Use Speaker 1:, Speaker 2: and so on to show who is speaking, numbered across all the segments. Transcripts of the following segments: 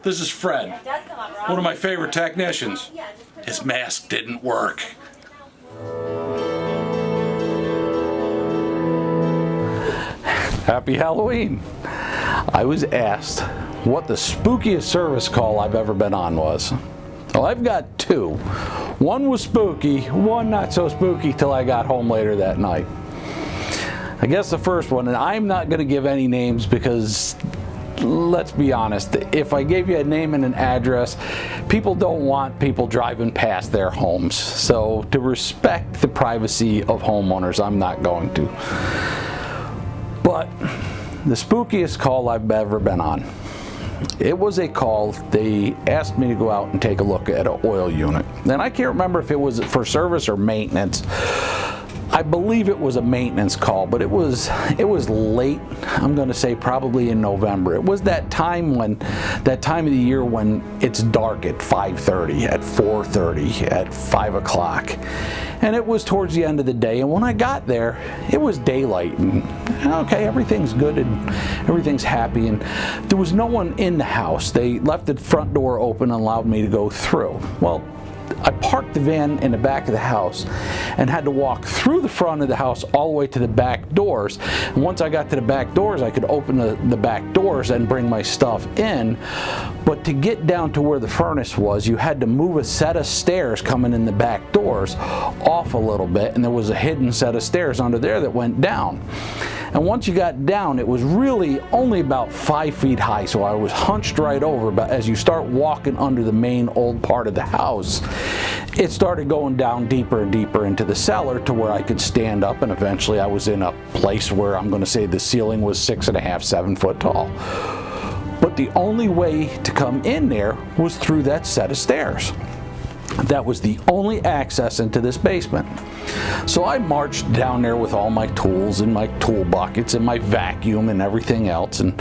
Speaker 1: This is Fred, one of my favorite technicians. His mask didn't work.
Speaker 2: Happy Halloween! I was asked what the spookiest service call I've ever been on was. Well, I've got two. One was spooky, one not so spooky till I got home later that night. I guess the first one, and I'm not going to give any names because, let's be honest, if I gave you a name and an address, people don't want people driving past their homes. So to respect the privacy of homeowners, I'm not going to. But the spookiest call I've ever been on. It was a call, they asked me to go out and take a look at an oil unit. And I can't remember if it was for service or maintenance. I believe it was a maintenance call, but it was late. I'm going to say probably in November. It was that time of the year when it's dark at 5:30, at 4:30, at 5 o'clock. And it was towards the end of the day, and when I got there, it was daylight, and okay, everything's good and everything's happy, and there was no one in the house. They left the front door open and allowed me to go through. Well, I parked the van in the back of the house and had to walk through the front of the house all the way to the back doors. And once I got to the back doors, I could open the back doors and bring my stuff in. But to get down to where the furnace was, you had to move a set of stairs coming in the back doors off a little bit, and there was a hidden set of stairs under there that went down. And once you got down, it was really only about 5 feet high, so I was hunched right over. But as you start walking under the main old part of the house, it started going down deeper and deeper into the cellar to where I could stand up, and eventually I was in a place where I'm going to say the ceiling was 6.5, 7 foot tall. But the only way to come in there was through that set of stairs. That was the only access into this basement. So I marched down there with all my tools and my tool buckets and my vacuum and everything else, and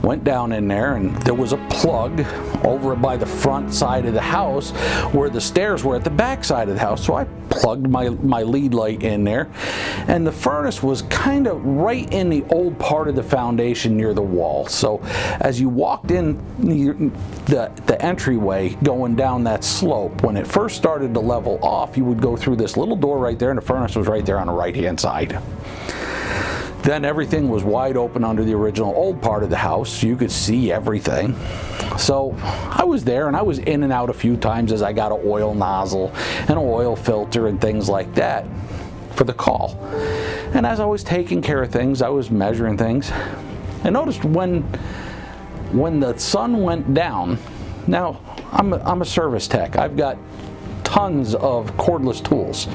Speaker 2: went down in there, and there was a plug over by the front side of the house where the stairs were at the back side of the house. So I plugged my lead light in there, and the furnace was kind of right in the old part of the foundation near the wall. So as you walked in the entryway going down that slope, when it first started to level off, you would go through this little door right there, and the furnace was right there on the right hand side. Then everything was wide open under the original old part of the house, so you could see everything. So I was there, and I was in and out a few times as I got an oil nozzle and an oil filter and things like that for the call. And as I was taking care of things, I was measuring things. I noticed when the sun went down, now I'm a service tech. I've got tons of cordless tools.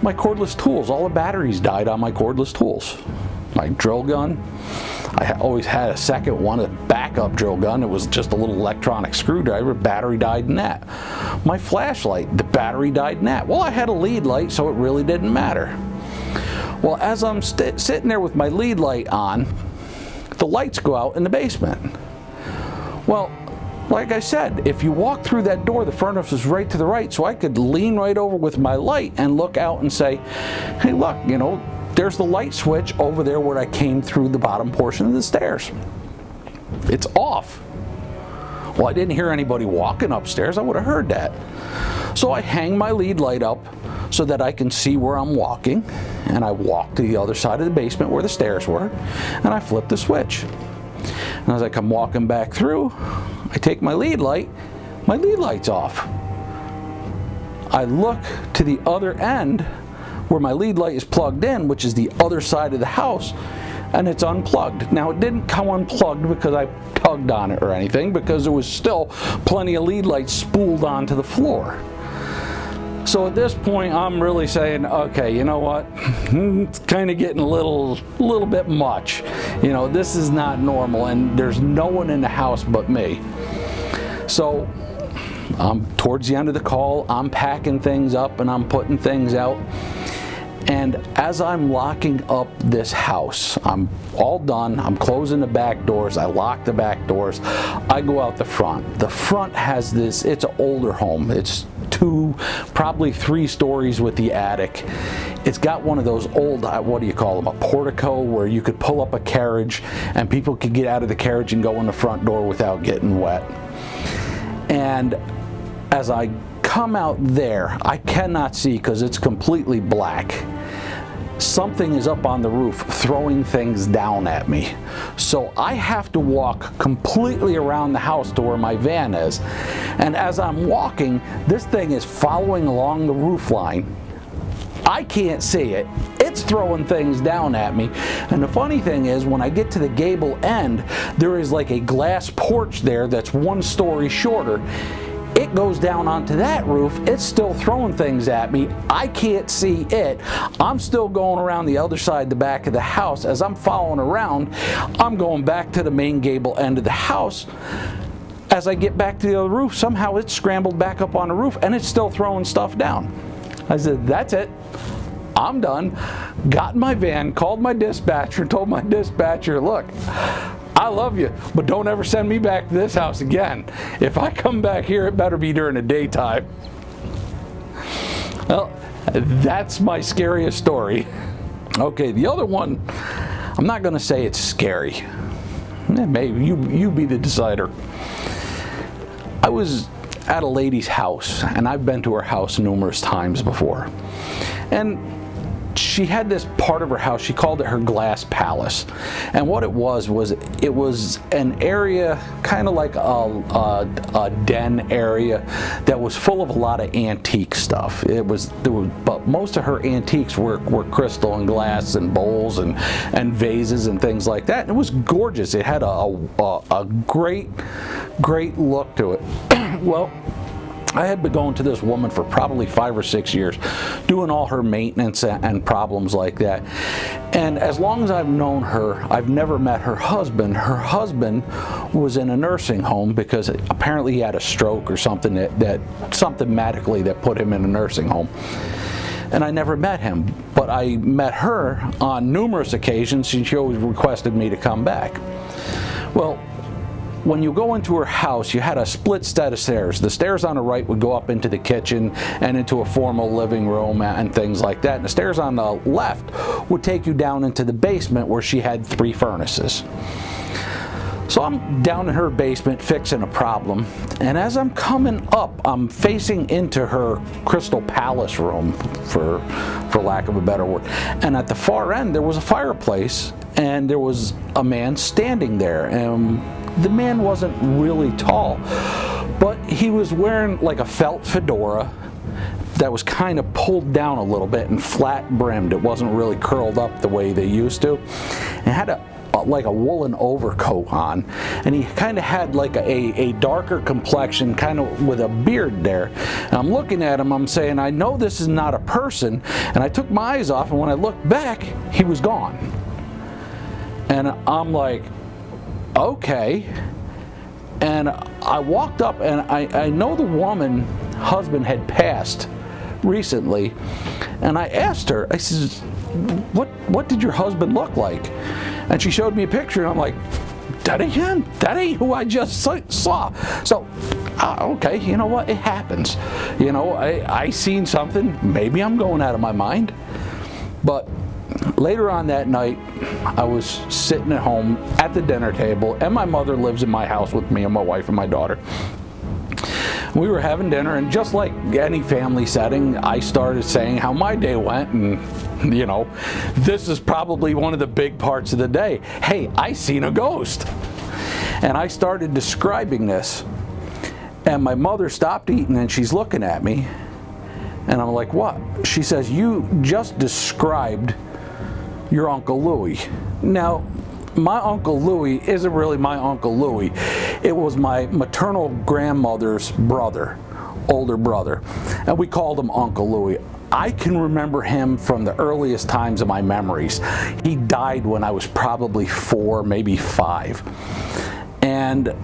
Speaker 2: My cordless tools, all the batteries died on my cordless tools. My drill gun, I always had a second one, a backup drill gun. It was just a little electronic screwdriver, battery died in that. My flashlight, the battery died in that. Well, I had a lead light, so it really didn't matter. Well, as I'm sitting there with my lead light on, the lights go out in the basement. Well, like I said, if you walk through that door, the furnace was right to the right, so I could lean right over with my light and look out and say, hey, look, you know, there's the light switch over there where I came through the bottom portion of the stairs. It's off. Well, I didn't hear anybody walking upstairs. I would have heard that. So I hang my lead light up so that I can see where I'm walking, and I walk to the other side of the basement where the stairs were, and I flip the switch. And as I come walking back through, I take my lead light's off. I look to the other end where my lead light is plugged in, which is the other side of the house, and it's unplugged. Now, it didn't come unplugged because I tugged on it or anything, because there was still plenty of lead lights spooled onto the floor. So at this point, I'm really saying, okay, you know what? It's kind of getting a little bit much. You know, this is not normal, and there's no one in the house but me. So towards the end of the call, I'm packing things up and I'm putting things out. And as I'm locking up this house, I'm all done, I'm closing the back doors, I lock the back doors, I go out the front. The front has this, it's an older home, it's 2, probably 3 stories with the attic. It's got one of those old, what do you call them, a portico, where you could pull up a carriage and people could get out of the carriage and go in the front door without getting wet. And as I come out there, I cannot see because it's completely black. Something is up on the roof throwing things down at me. So I have to walk completely around the house to where my van is. And as I'm walking, this thing is following along the roof line. I can't see it. It's throwing things down at me. And the funny thing is, when I get to the gable end, there is like a glass porch there that's 1 story shorter. It goes down onto that roof. It's still throwing things at me. I can't see it. I'm still going around the other side, the back of the house. As I'm following around, I'm going back to the main gable end of the house. As I get back to the other roof, somehow it's scrambled back up on the roof and it's still throwing stuff down. I said, that's it. I'm done. Got in my van, called my dispatcher, told my dispatcher, look, I love you, but don't ever send me back to this house again. If I come back here, it better be during the daytime. Well, that's my scariest story. Okay, the other one, I'm not going to say it's scary. Maybe you be the decider. I was at a lady's house, and I've been to her house numerous times before. And she had this part of her house, she called it her glass palace. And what it was an area, kind of like a den area that was full of a lot of antique stuff. But most of her antiques were crystal and glass and bowls and vases and things like that. And it was gorgeous. It had a great look to it. Well, I had been going to this woman for probably 5 or 6 years, doing all her maintenance and problems like that. And as long as I've known her, I've never met her husband. Her husband was in a nursing home because apparently he had a stroke or something something medically that put him in a nursing home. And I never met him, but I met her on numerous occasions, and she always requested me to come back. Well, when you go into her house, you had a split set of stairs. The stairs on the right would go up into the kitchen and into a formal living room and things like that. And the stairs on the left would take you down into the basement where she had 3 furnaces. So I'm down in her basement fixing a problem, and as I'm coming up, I'm facing into her crystal palace room, for lack of a better word. And at the far end, there was a fireplace, and there was a man standing there. And the man wasn't really tall, but he was wearing like a felt fedora that was kind of pulled down a little bit and flat brimmed. It wasn't really curled up the way they used to. And had like a woolen overcoat on, and he kind of had like a darker complexion, kind of with a beard there. And I'm looking at him, I'm saying, I know this is not a person. And I took my eyes off, and when I looked back, he was gone. And I'm like, okay. And I walked up, and I know the woman husband had passed recently, and I asked her, I says, what did your husband look like? And she showed me a picture, and I'm like, that ain't who I just saw. So okay, you know what, it happens. You know, I seen something, maybe I'm going out of my mind. But later on that night, I was sitting at home at the dinner table, and my mother lives in my house with me and my wife and my daughter. We were having dinner, and just like any family setting, I started saying how my day went, and you know, this is probably one of the big parts of the day. Hey, I seen a ghost. And I started describing this, and my mother stopped eating, and she's looking at me, and I'm like, what? She says, you just described your Uncle Louie. Now, my Uncle Louie isn't really my Uncle Louie. It was my maternal grandmother's brother, older brother, and we called him Uncle Louie. I can remember him from the earliest times of my memories. He died when I was probably 4, maybe 5. And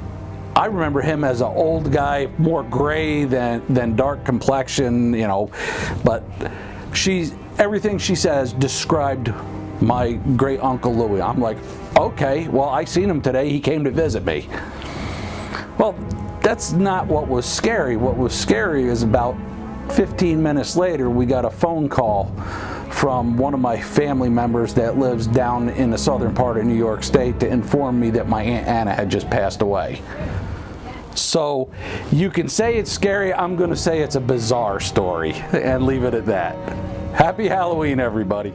Speaker 2: I remember him as an old guy, more gray than dark complexion, you know, but everything she says described my great Uncle Louie. I'm like, okay, well, I seen him today. He came to visit me. Well, that's not what was scary. What was scary is about 15 minutes later, we got a phone call from one of my family members that lives down in the southern part of New York State to inform me that my Aunt Anna had just passed away. So you can say it's scary. I'm going to say it's a bizarre story and leave it at that. Happy Halloween, everybody.